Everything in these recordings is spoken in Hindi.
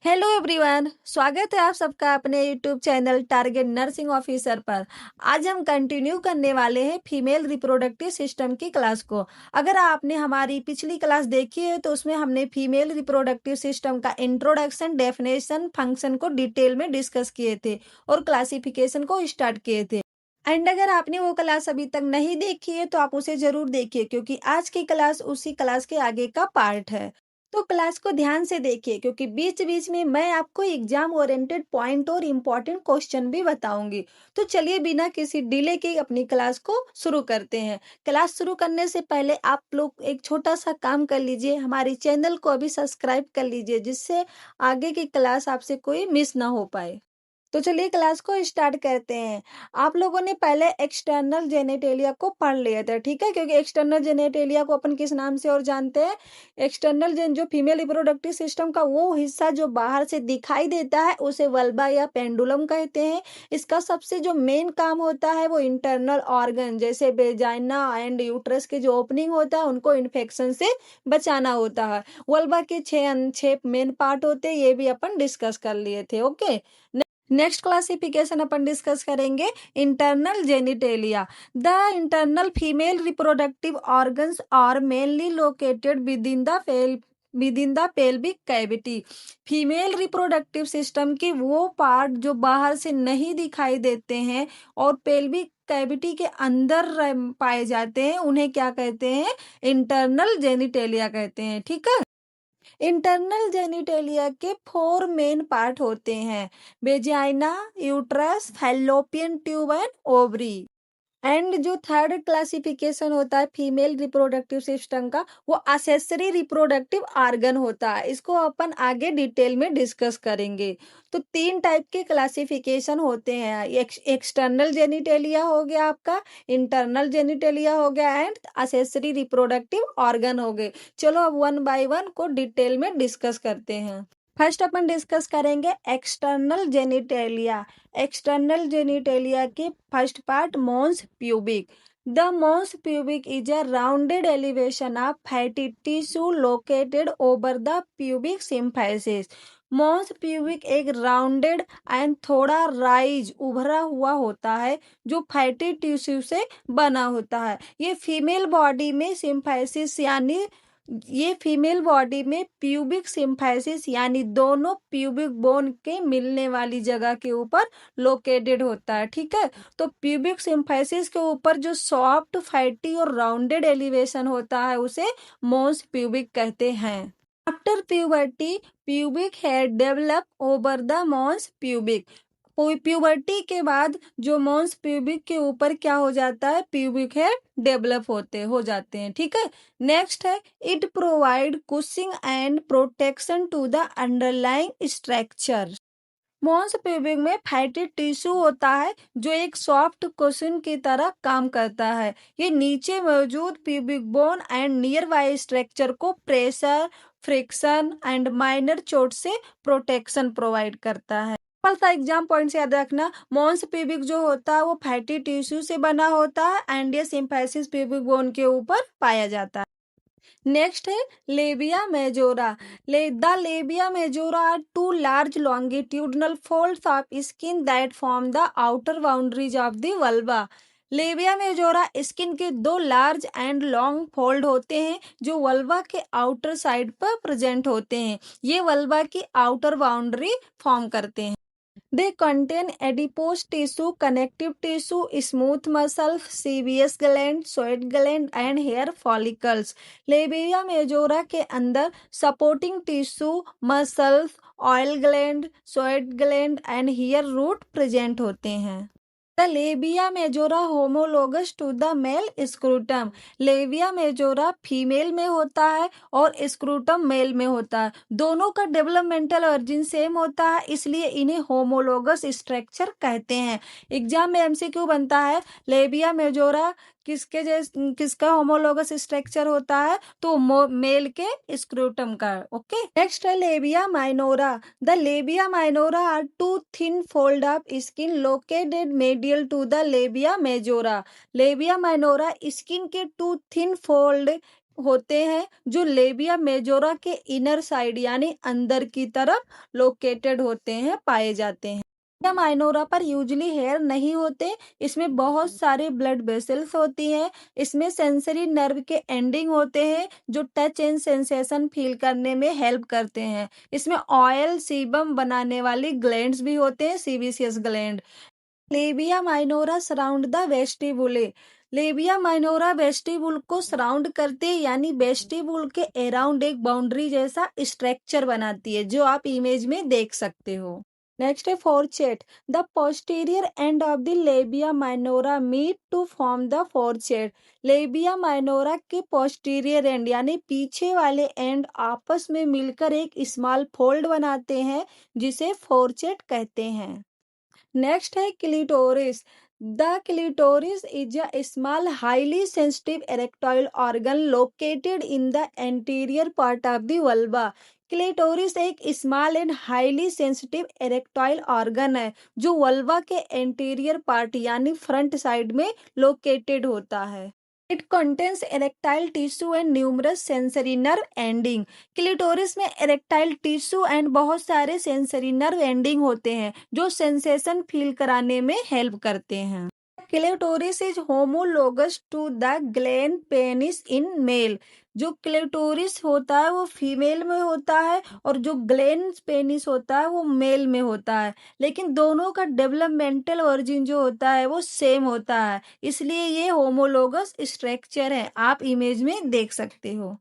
हेलो एवरीवन, स्वागत है आप सबका अपने YouTube channel target nursing officer पर। आज हम कंटिन्यू करने वाले हैं फीमेल रिप्रोडक्टिव सिस्टम की क्लास को। अगर आपने हमारी पिछली क्लास देखी है तो उसमें हमने फीमेल रिप्रोडक्टिव सिस्टम का इंट्रोडक्शन, डेफिनेशन, फंक्शन को डिटेल में डिस्कस किए थे और क्लासिफिकेशन को स्टार्ट किए थे। एंड अगर आपने वो क्लास अभी तक नहीं देखी है तो आप उसे जरूर देखिए, क्योंकि आज की क्लास उसी क्लास के आगे का पार्ट है। तो क्लास को ध्यान से देखिए, क्योंकि बीच बीच में मैं आपको एग्जाम ओरिएंटेड पॉइंट और इम्पोर्टेंट क्वेश्चन भी बताऊंगी। तो चलिए बिना किसी डिले के अपनी क्लास को शुरू करते हैं। क्लास शुरू करने से पहले आप लोग एक छोटा सा काम कर लीजिए, हमारी चैनल को अभी सब्सक्राइब कर लीजिए, जिससे आगे की क्लास आपसे कोई मिस ना हो पाए। तो चलिए क्लास को स्टार्ट करते हैं। आप लोगों ने पहले एक्सटर्नल जेनेटेलिया को पढ़ लिया था, ठीक है? क्योंकि एक्सटर्नल जेनेटेलिया को अपन किस नाम से और जानते हैं? एक्सटर्नल जेन जो फीमेल रिप्रोडक्टिव सिस्टम का वो हिस्सा जो बाहर से दिखाई देता है उसे वल्बा या पेंडुलम कहते हैं। इसका सबसे जो मेन काम होता है वो इंटरनल ऑर्गन जैसे वेजाइना एंड यूट्रस के जो ओपनिंग होता है उनको इन्फेक्शन से बचाना होता है। वल्बा के छह मेन पार्ट होते हैं, ये भी अपन डिस्कस कर लिए थे। ओके, नेक्स्ट क्लासिफिकेशन अपन डिस्कस करेंगे internal genitalia. The internal female reproductive organs are mainly located within the pelvic cavity. Female reproductive system की वो पार्ट जो बाहर से नहीं दिखाई देते हैं और पेल्विक कैविटी के अंदर पाए जाते हैं, उन्हें क्या कहते हैं? इंटरनल जेनिटेलिया कहते हैं, ठीक है? इंटरनल जेनिटेलिया के 4 मेन पार्ट होते हैं: vagina, uterus, fallopian tube and ovary. And जो थर्ड क्लासिफिकेशन होता है फीमेल रिप्रोडक्टिव सिस्टम का, वो असेसरी रिप्रोडक्टिव ऑर्गन होता है। इसको अपन आगे डिटेल में डिस्कस करेंगे। तो 3 टाइप के क्लासिफिकेशन होते हैं। एक्सटर्नल जेनिटेलिया हो गया आपका, इंटरनल जेनिटेलिया हो गया एंड असेसरी रिप्रोडक्टिव ऑर्गन हो गए। चलो अब वन बाय वन को डिटेल में डिस्कस करते हैं। फर्स्ट अपन डिस्कस करेंगे एक्सटर्नल जेनिटेलिया। एक्सटर्नल जेनिटेलिया की first part mons pubic. The mons pubic is a rounded elevation of fatty tissue located over the pubic symphysis. mons pubic एक राउंडेड एंड थोड़ा राइज उभरा हुआ होता है जो फैटी टिश्यू से बना होता है। ये फीमेल बॉडी में प्यूबिक सिम्फाइसिस यानी दोनों प्यूबिक बोन के मिलने वाली जगह के ऊपर लोकेटेड होता है, ठीक है? तो प्यूबिक सिम्फाइसिस के ऊपर जो सॉफ्ट फैटी और राउंडेड एलिवेशन होता है उसे मोन्स प्यूबिक कहते हैं। After puberty pubic hair develop over the mons pubic. Puberty के बाद जो मोन्स प्यूबिक के ऊपर क्या हो जाता है? प्यूबिक हेयर डेवलप हो जाते हैं, ठीक है? नेक्स्ट है it provide cushioning and protection to the underlying structure. Mons pubic में फैटी टिश्यू होता है जो एक सॉफ्ट कुशन की तरह काम करता है। ये नीचे मौजूद pubic bone and near by structure को प्रेशर, फ्रिक्शन एंड माइनर चोट से प्रोटेक्शन प्रोवाइड करता है। सिंपल सा एग्जाम पॉइंट से याद रखना, मोन्स प्यूबिक जो होता है वो फैटी टिश्यू से बना होता है एंड ये सिम्फाइसिस प्यूबिक बोन के ऊपर पाया जाता है। नेक्स्ट है labia majora. The labia majora are two large longitudinal folds of skin that form the outer boundaries of the vulva. Labia majora skin के 2 लार्ज एंड लॉन्ग फोल्ड होते हैं जो वल्वा के आउटर साइड पर प्रेजेंट होते हैं। ये वल्वा की आउटर बाउंड्री फॉर्म करते हैं। They contain adipose tissue, connective tissue, smooth muscle, sebaceous gland, sweat gland and hair follicles. Labia majora के अंदर supporting tissue, muscles, oil gland, sweat gland and hair root present होते हैं। The labia majora homologous to the male scrotum. Labia majora female में होता है और स्क्रूटम मेल में होता है। दोनों का डेवलपमेंटल ऑरिजिन सेम होता है, इसलिए इन्हें होमोलोगस स्ट्रक्चर कहते हैं। एग्जाम में एमसीक्यू बनता है लेबिया मेजोरा किसका होमोलोगस स्ट्रक्चर होता है? तो मेल के स्क्रूटम का। ओके, नेक्स्ट है labia minora. The labia minora are two thin fold of skin located medial to the labia majora. Labia minora skin के 2 थिन फोल्ड होते हैं जो लेबिया मेजोरा के इनर साइड यानी अंदर की तरफ लोकेटेड होते हैं, पाए जाते हैं। लेबिया माइनोरा पर यूजली हेयर नहीं होते, इसमें बहुत सारे ब्लड वेसल्स होती हैं। इसमें सेंसरी नर्व के एंडिंग होते हैं जो टच एंड सेंसेशन फील करने में हेल्प करते हैं। इसमें ऑयल सीबम बनाने वाली ग्लैंड्स भी होते हैं, sebaceous gland. Labia minora surround the vestibule. Labia minora vestibule को सराउंड करते हैं, यानी वेस्टिबुल के अराउंड एक बाउंड्री जैसा स्ट्रक्चर बनाती है, जो आप इमेज में देख सकते हो। नेक्स्ट है fourchette. The posterior end of the labia minora meet to form the fourchette. Labia minora के पोस्टीरियर एंड यानी पीछे वाले एंड आपस में मिलकर एक स्मॉल फोल्ड बनाते हैं, जिसे फोरचेट कहते हैं। नेक्स्ट है clitoris. The clitoris is a small highly sensitive erectile organ located in the anterior part of the vulva. Clitoris एक small and highly sensitive erectile organ है जो वल्वा के एंटीरियर पार्ट यानी फ्रंट साइड में लोकेटेड होता है। It contains erectile tissue and numerous sensory nerve ending. Clitoris में erectile tissue एंड बहुत सारे सेंसरी नर्व एंडिंग होते हैं जो सेंसेशन फील कराने में हेल्प करते हैं। Clitoris is homologous to the gland penis in male. जो क्लिटोरिस होता है वो फीमेल में होता है और जो ग्लैंड पेनिस होता है वो मेल में होता है, लेकिन दोनों का डेवलपमेंटल ओरिजिन जो होता है वो सेम होता है, इसलिए ये होमोलोगस स्ट्रक्चर है, आप इमेज में देख सकते हो।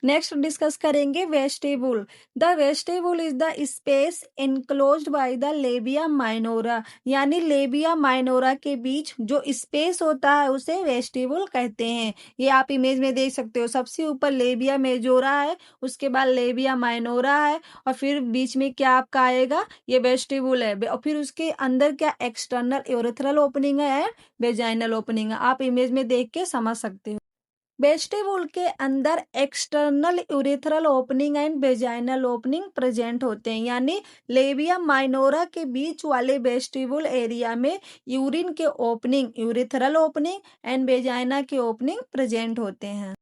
नेक्स्ट डिस्कस करेंगे vestibule. The vestibule is the space enclosed by the labia minora, यानी लेबिया माइनोरा के बीच जो स्पेस होता है उसे वेस्टिबुल कहते हैं। ये आप इमेज में देख सकते हो, सबसे ऊपर लेबिया मेजोरा है, उसके बाद लेबिया माइनोरा है और फिर बीच में क्या आपका आएगा, ये वेस्टिबुल है और फिर उसके अंदर क्या एक्सटर्नल यूरेथ्रल ओपनिंग है, वेजाइनल ओपनिंग है, आप इमेज में देख के समझ सकते हो। वेस्टिबुल के अंदर external urethral opening and vaginal opening present होते हैं, यानी लेबिया माइनोरा के बीच वाले वेस्टिबुल एरिया में यूरिन के opening, urethral opening and vagina के ओपनिंग प्रेजेंट होते हैं।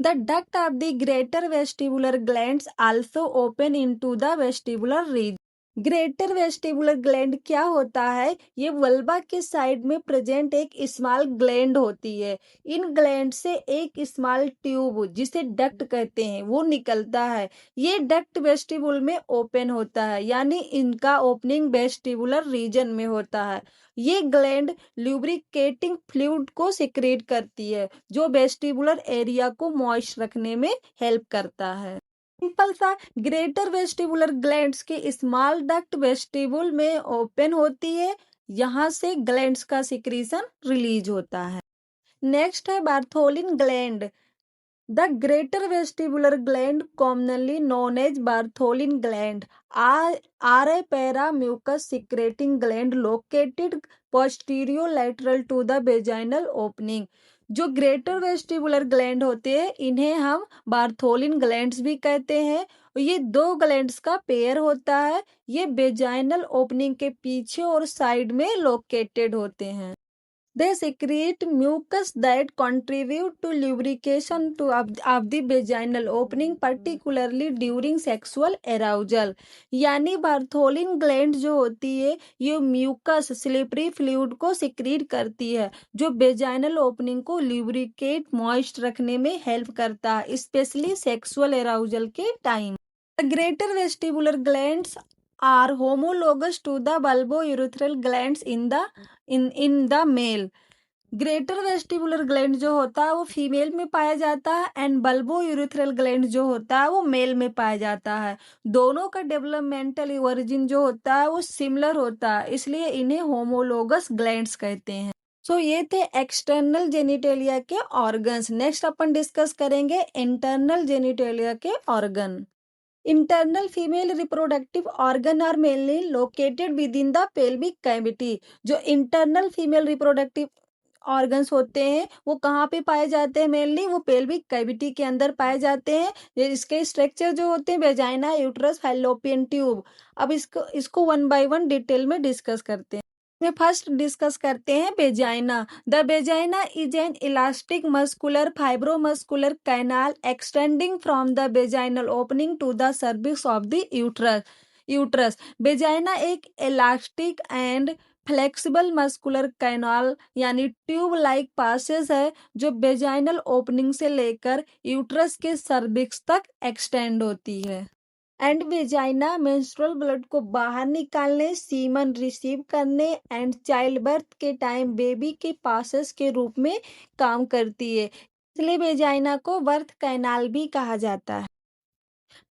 The duct of the greater vestibular glands also open into the vestibular region. Greater vestibular gland क्या होता है, ये वल्वा के साइड में प्रेजेंट एक स्मॉल ग्लैंड होती है। इन ग्लैंड से एक स्मॉल ट्यूब जिसे डक्ट कहते हैं वो निकलता है। ये डक्ट वेस्टिबुल में ओपन होता है, यानी इनका ओपनिंग वेस्टिबुलर रीजन में होता है। ये ग्लैंड ल्यूब्रिकेटिंग फ्लूइड को सिक्रेट करती है जो वेस्टिबुलर एरिया को मॉइस्ट रखने में हेल्प करता है। सिंपल सा, ग्रेटर वेस्टिबुलर ग्लैंड्स के स्मॉल डक्ट वेस्टिबुल में ओपन होती है, यहाँ से ग्लैंड्स का सिक्रीशन रिलीज होता है। नेक्स्ट है Bartholin gland. The greater vestibular gland commonly known as Bartholin gland are a paramucous secreting gland located posterolateral to the vaginal opening. जो ग्रेटर वेस्टिबुलर ग्लैंड होते हैं इन्हें हम बार्थोलिन ग्लैंड्स भी कहते हैं। ये दो ग्लैंड्स का पेयर होता है, ये वेजाइनल ओपनिंग के पीछे और साइड में लोकेटेड होते हैं। They secrete mucus that contribute to lubrication of the vaginal opening, particularly during sexual arousal. यानी बार्थोलिन ग्लैंड जो होती है ये म्यूकस स्लिपरी फ्लूइड को सिक्रीट करती है जो वेजाइनल ओपनिंग को ल्यूब्रिकेट मॉइस्ट रखने में हेल्प करता है, स्पेशली सेक्सुअल एराउजल के time. The greater vestibular glands are homologous to the bulbourethral glands in the male. Greater vestibular gland जो होता है वो फीमेल में पाया जाता है एंड बल्बोयूरेथ्रल ग्लैंड जो होता है वो मेल में पाया जाता है। दोनों का डेवलपमेंटल ओरिजिन जो होता है वो सिमिलर होता है, इसलिए इन्हें होमोलोगस ग्लैंड्स कहते हैं। सो ये थे एक्सटर्नल जेनिटेलिया के ऑर्गन्स। नेक्स्ट अपन डिस्कस करेंगे इंटरनल जेनिटेलिया के organ. Internal female reproductive organ are mainly located within the pelvic cavity. जो इंटरनल फीमेल रिप्रोडक्टिव ऑर्गन्स होते हैं वो कहाँ पे पाए जाते हैं, मेनली वो पेल्विक कैविटी के अंदर पाए जाते हैं। इसके स्ट्रक्चर जो होते हैं वेजाइना, यूट्रस, फैलोपियन ट्यूब। अब इसको वन बाय वन डिटेल में डिस्कस करते हैं। में फर्स्ट डिस्कस करते हैं vagina. The vagina is an elastic muscular fibromuscular canal extending from the vaginal opening to the cervix of the uterus. Vagina एक elastic and flexible muscular canal यानी ट्यूब लाइक पासेज है जो वेजाइनल ओपनिंग से लेकर यूट्रस के सर्विक्स तक एक्सटेंड होती है। एंड वेजाइना मेंस्ट्रुअल ब्लड को बाहर निकालने, सीमन रिसीव करने एंड चाइल्ड बर्थ के टाइम बेबी के पासेस के रूप में काम करती है, इसलिए वेजाइना को बर्थ कैनाल भी कहा जाता है।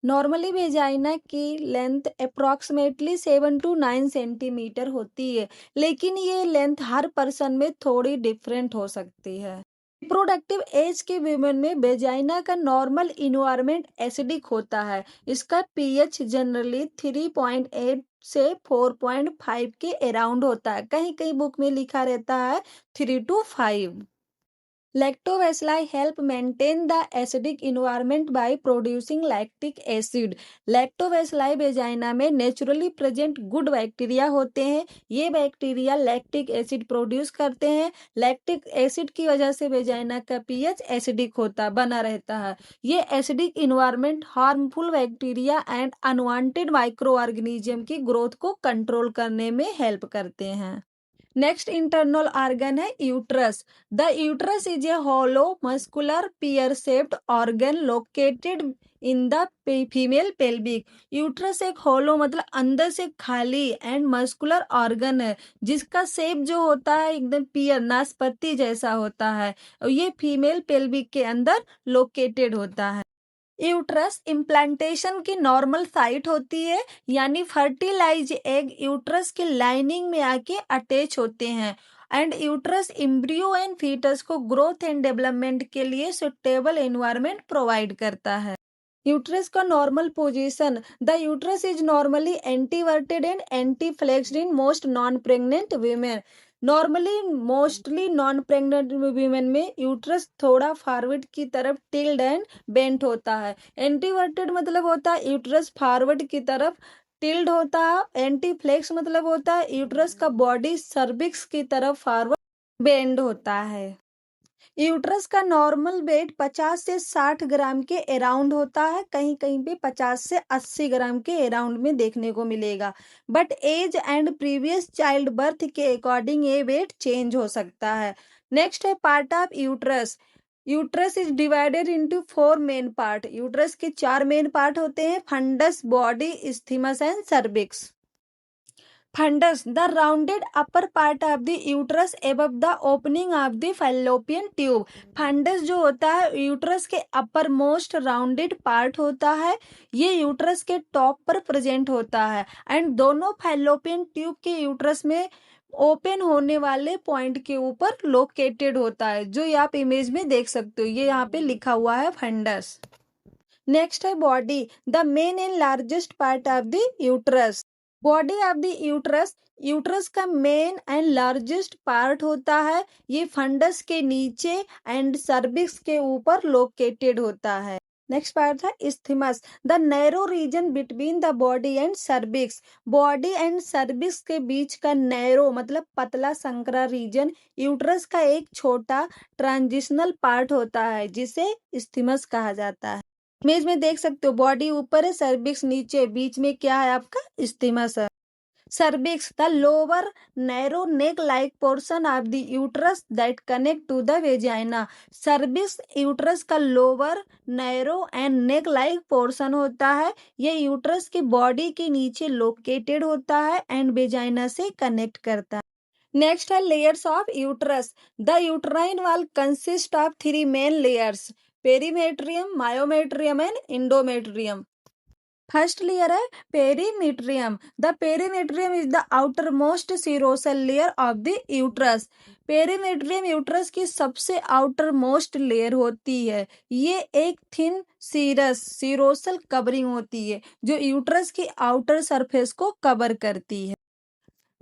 नॉर्मली वेजाइना की लेंथ अप्रॉक्सीमेटली 7 to 9 सेंटीमीटर होती है, लेकिन ये लेंथ हर पर्सन में थोड़ी डिफरेंट हो सकती है। रिप्रोडक्टिव एज के विमेन में वेजाइना का नॉर्मल इन्वायरमेंट एसिडिक होता है। इसका पीएच जनरली 3.8 से 4.5 के अराउंड होता है। कहीं कहीं बुक में लिखा रहता है 3 to 5। Lactobacilli help maintain the acidic environment by producing lactic acid. Lactobacilli vagina में नेचुरली प्रेजेंट गुड बैक्टीरिया होते हैं। ये बैक्टीरिया लैक्टिक एसिड प्रोड्यूस करते हैं। लैक्टिक एसिड की वजह से वेजाइना का पीएच एसिडिक बना रहता है। ये acidic environment harmful bacteria and unwanted micro organism की ग्रोथ को कंट्रोल करने में हेल्प करते हैं। नेक्स्ट इंटरनल ऑर्गन है uterus. The uterus is a hollow muscular pear shaped organ located in the female pelvic. Uterus एक हॉलो मतलब अंदर से खाली एंड मस्कुलर ऑर्गन है जिसका शेप जो होता है एकदम पियर नाशपाती जैसा होता है और ये फीमेल पेल्विक के अंदर लोकेटेड होता है। यूट्रस इम्प्लांटेशन की नॉर्मल साइट होती है, यानी फर्टिलाइज एग यूट्रस के लाइनिंग में आके अटैच होते हैं and uterus embryo and fetus को ग्रोथ एंड डेवलपमेंट के लिए सुटेबल एनवायरनमेंट प्रोवाइड करता है। यूट्रस का normal position. The uterus is normally anteverted and anteflexed in most non pregnant women. Normally mostly non pregnant women में यूट्रस थोड़ा फॉरवर्ड की तरफ टिल्ड एंड बेंट होता है। एंटीवर्टेड मतलब होता है यूट्रस फॉरवर्ड की तरफ टिल्ड होता है। एंटी फ्लेक्स मतलब होता है यूट्रस का बॉडी सर्विक्स की तरफ फॉरवर्ड बेंड होता है। यूट्रस का नॉर्मल वेट 50 से 60 ग्राम के अराउंड होता है। कहीं कहीं पे 50 से 80 ग्राम के अराउंड में देखने को मिलेगा, but age and previous child birth के अकॉर्डिंग ये वेट चेंज हो सकता है। नेक्स्ट है part of uterus. Uterus is divided into 4 main part. Uterus के 4 मेन पार्ट होते हैं, fundus, body, isthmus and cervix. Fundus, the rounded upper part of the uterus above the opening of the fallopian tube. Fundus जो होता है यूट्रस के अपर मोस्ट राउंडेड पार्ट होता है। ये यूट्रस के टॉप पर प्रेजेंट होता है एंड दोनों फैलोपियन ट्यूब के यूट्रस में ओपन होने वाले पॉइंट के ऊपर लोकेटेड होता है, जो ये आप इमेज में देख सकते हो। ये यहाँ पे लिखा हुआ है फंडस। नेक्स्ट है body, the main and largest part of the uterus. Body of the uterus, uterus का मेन एंड लार्जेस्ट पार्ट होता है। ये फंडस के नीचे एंड सर्विक्स के ऊपर लोकेटेड होता है। नेक्स्ट पार्ट है isthmus, the narrow region between the body and cervix. Body and cervix के बीच का नैरो मतलब पतला संकरा रीजन यूट्रस का एक छोटा ट्रांजिशनल पार्ट होता है जिसे इस्थीमस कहा जाता है। इमेज में देख सकते हो बॉडी ऊपर है, सर्विक्स नीचे, बीच में क्या है आपका इस्थीमस है। Cervix, the lower narrow neck like portion of the uterus that connect to the vagina. Cervix uterus का lower narrow and neck like portion होता है। ये यूट्रस की बॉडी के नीचे लोकेटेड होता है एंड वेजाइना से कनेक्ट करता है। नेक्स्ट है layers of uterus. The uterine wall consist of 3 main layers, perimetrium, myometrium and endometrium. First layer है perimetrium. The perimetrium is the outermost serosal layer of the uterus. Perimetrium uterus की सबसे आउटर मोस्ट लेयर होती है। ये एक थिन सीरोसल कवरिंग होती है जो यूट्रस की आउटर सरफेस को कवर करती है।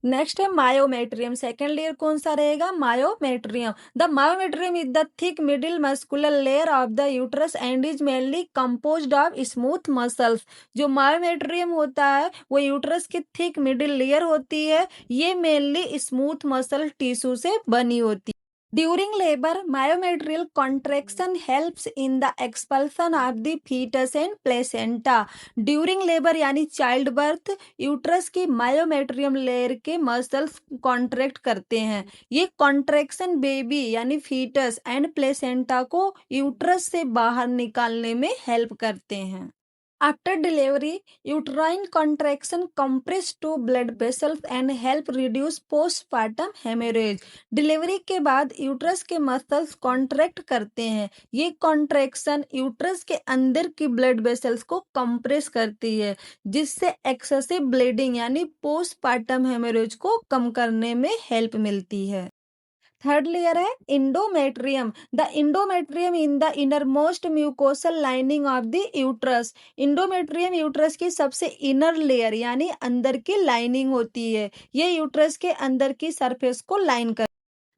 नेक्स्ट है मायोमेट्रियम। सेकेंड लेयर कौन सा रहेगा? Myometrium. The myometrium is the thick middle muscular layer of the uterus and is mainly composed of smooth muscles. जो मायोमेट्रियम होता है वो यूट्रस की थिक मिडिल लेयर होती है। ये मेनली स्मूथ मसल टिश्यू से बनी होती है। During labor, myometrial contraction helps in the expulsion of the fetus and placenta. During labour यानी चाइल्ड बर्थ यूट्रस की मायोमेट्रियम लेयर के मसल्स कॉन्ट्रैक्ट करते हैं। ये कॉन्ट्रैक्शन बेबी यानी फीटस एंड प्लेसेंटा को यूट्रस से बाहर निकालने में हेल्प करते हैं। After delivery, uterine contraction compress two blood vessels and help reduce postpartum hemorrhage. Delivery के बाद यूट्रस के मसल्स कॉन्ट्रैक्ट करते हैं। ये कॉन्ट्रैक्शन यूट्रस के अंदर की ब्लड वेसल्स को कंप्रेस करती है, जिससे एक्सेसिव ब्लीडिंग यानी पोस्टपार्टम हेमोरेज को कम करने में हेल्प मिलती है। थर्ड लेयर है endometrium. The endometrium in the innermost mucosal lining of the uterus. Endometrium uterus की सबसे इनर लेयर यानी अंदर की लाइनिंग होती है। ये यूट्रस के अंदर की सरफेस को लाइन कर।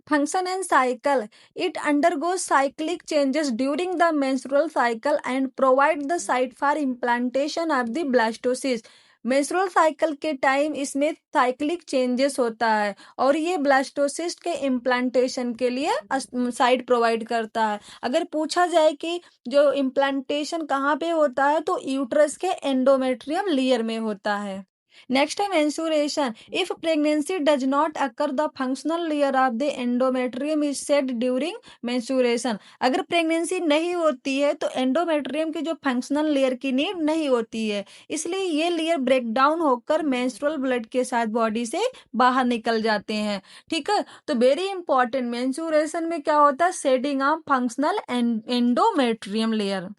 Function and cycle. It undergoes cyclic changes during the menstrual cycle and provide the site for implantation of the blastocyst. Menstrual cycle के टाइम इसमें साइक्लिक चेंजेस होता है और ये ब्लास्टोसिस्ट के इम्प्लांटेशन के लिए साइट प्रोवाइड करता है। अगर पूछा जाए कि जो इम्प्लांटेशन कहाँ पे होता है तो यूट्रस के एंडोमेट्रियम लेयर में होता है। नेक्स्ट है menstruation. If pregnancy does not occur the functional layer of the endometrium is said during menstruation. अगर प्रेगनेंसी नहीं होती है तो एंडोमेट्रियम की जो फंक्शनल लेयर की नीड नहीं होती है, इसलिए ये लेयर ब्रेक डाउन होकर मेंस्ट्रुअल ब्लड के साथ बॉडी से बाहर निकल जाते हैं। ठीक है, तो वेरी इंपॉर्टेंट, मेंस्ट्रुएशन में क्या होता है? Shedding of functional endometrium layer.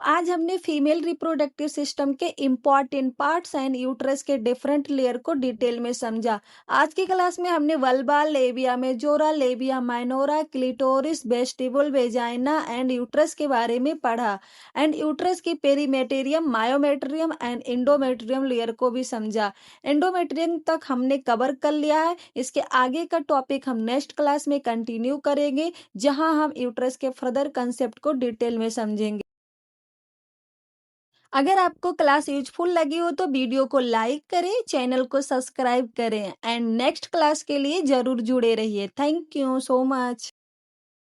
आज हमने फीमेल रिप्रोडक्टिव सिस्टम के इम्पॉर्टेंट पार्ट्स एंड यूट्रस के डिफरेंट लेयर को डिटेल में समझा। आज की क्लास में हमने vulva, labia, majora, labia minora, clitoris, vestibule, vagina and uterus के बारे में पढ़ा एंड यूट्रस की perimetrium, myometrium and endometrium layer को भी समझा। एंडोमेट्रियम तक हमने कवर कर लिया है। इसके आगे का टॉपिक हम नेक्स्ट क्लास में कंटिन्यू करेंगे, जहां हम यूट्रस के फर्दर कंसेप्ट को डिटेल में समझेंगे। अगर आपको क्लास यूजफुल लगी हो तो वीडियो को लाइक करें, चैनल को सब्सक्राइब करें एंड नेक्स्ट क्लास के लिए जरूर जुड़े रहिए। Thank you so much.